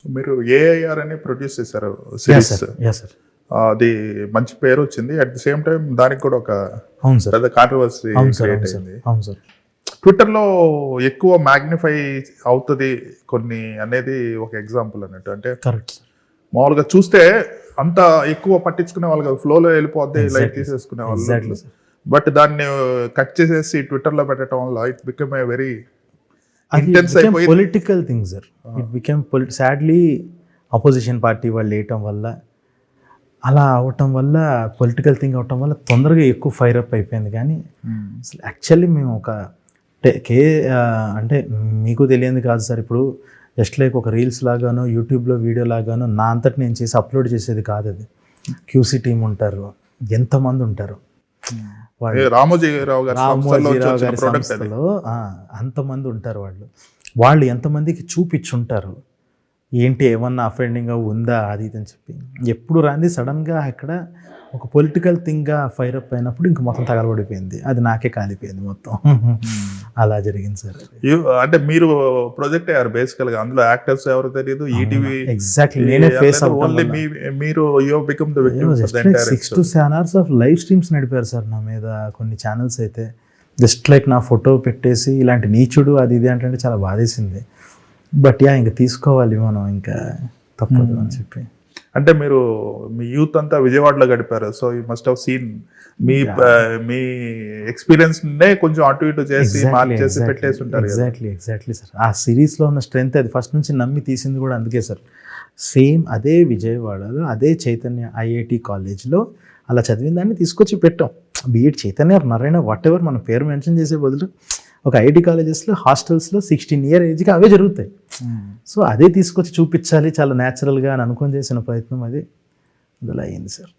మీరు ఏఐఆర్ అని ప్రొడ్యూస్ చేశారు సిరీస్. సార్. అది మంచి పేరు వచ్చింది. అట్ ది సేమ్ టైం దానికి కూడా ఒక అవును సార్. పెద్ద కాంట్రవర్సీ అవును సార్. క్రియేట్ అవును సార్. అయింది. అవును సార్. ట్విట్టర్లో ఎక్కువ మ్యాగ్నిఫై అవుతుంది కొన్ని అనేది ఒక ఎగ్జాంపుల్ అన్నట్టు. అంటే కరెక్ట్ సార్. మామూలుగా చూస్తే అంత ఎక్కువ పట్టించుకునే వాళ్ళు కాదు, ఫ్లోలో వెళ్ళిపోద్ది, లైట్ Exactly. తీసేసుకునే Exactly, వాళ్ళు. sir. బట్ దాన్ని కట్ చేసేసి ట్విట్టర్లో పెట్టడం వల్ల ఇట్ బికమ్ ఏ వెరీ అది ఇంటెన్స్ అయిపోయింది. Political thing sir. It became sadly opposition party వాళ్ళు వేయటం వల్ల, అలా అవటం వల్ల, పొలిటికల్ థింగ్ అవటం వల్ల తొందరగా ఎక్కువ ఫైర్ అప్ అయిపోయింది. కానీ అసలు యాక్చువల్లీ మేము ఒక అంటే మీకు తెలియంది కాదు సార్. ఇప్పుడు జస్ట్ లైక్ ఒక రీల్స్ లాగానో యూట్యూబ్లో వీడియో లాగానో నా అంతటి నేను చేసి అప్లోడ్ చేసేది కాదు. అది క్యూసీ టీం ఉంటారు, ఎంతమంది ఉంటారు. రామోజీరావు గారి సంస్థలో రామోజీరావు వచ్చిన గారి product అది. సంస్థలో అంతమంది ఉంటారు. వాళ్ళు ఎంతమందికి చూపించుంటారు ఏంటి ఏమన్నా అఫెండింగ్గా ఉందా అది ఇది అని చెప్పి. ఎప్పుడు రాంది సడన్గా అక్కడ ఒక పొలిటికల్ థింగ్గా ఫైర్ అప్ అయినప్పుడు ఇంక మొత్తం తగలబడిపోయింది. అది నాకే కాలిపోయింది మొత్తం. అలా జరిగింది సార్. అంటే మీరు ప్రొజెక్ట్ అయ్యారు బేసికల్ గా. అందులో యాక్టర్స్ ఎవరు తెలియదు, ఈటీవీ ఎగ్జాక్ట్లీ నేనే ఫేస్ ఓన్లీ మీరు you become the victim for the entire 6 to 7 hours of live streams నడిపారు సార్ నా మీద కొన్ని ఛానల్స్ అయితే. జస్ట్ లైక్ నా ఫోటో పెట్టేసి ఇలాంటి నీచుడు అది ఇది అంటే చాలా బాధేసింది. బట్ ఇంక తీసుకోవాలి మనం, ఇంకా తప్పదు అని చెప్పి. అంటే మీరు మీ యూత్ అంతా విజయవాడలో గడిపారు. So you must have seen me experience నే కొంచెం అటు ఇటు చేసి మార్చేసి పెట్టేసి ఉంటారు. Exactly sir. ఆ సిరీస్లో ఉన్న స్ట్రెంత్ అది ఫస్ట్ నుంచి నమ్మి తీసింది కూడా అందుకే సార్. సేమ్ అదే విజయవాడలో అదే చైతన్య ఐఐటి కాలేజ్లో అలా చదివిన దాన్ని తీసుకొచ్చి పెట్టాం. BEd Chaitanya Narayana whatever మన పేరు మెన్షన్ చేసే బదులు ఒక ఐఐటి కాలేజెస్లో హాస్టల్స్లో 16 year ఏజ్కి అవే జరుగుతాయి. సో అదే తీసుకొచ్చి చూపించాలి చాలా న్యాచురల్గా అని అనుకొని చేసిన ప్రయత్నం అది అలా అయింది సార్.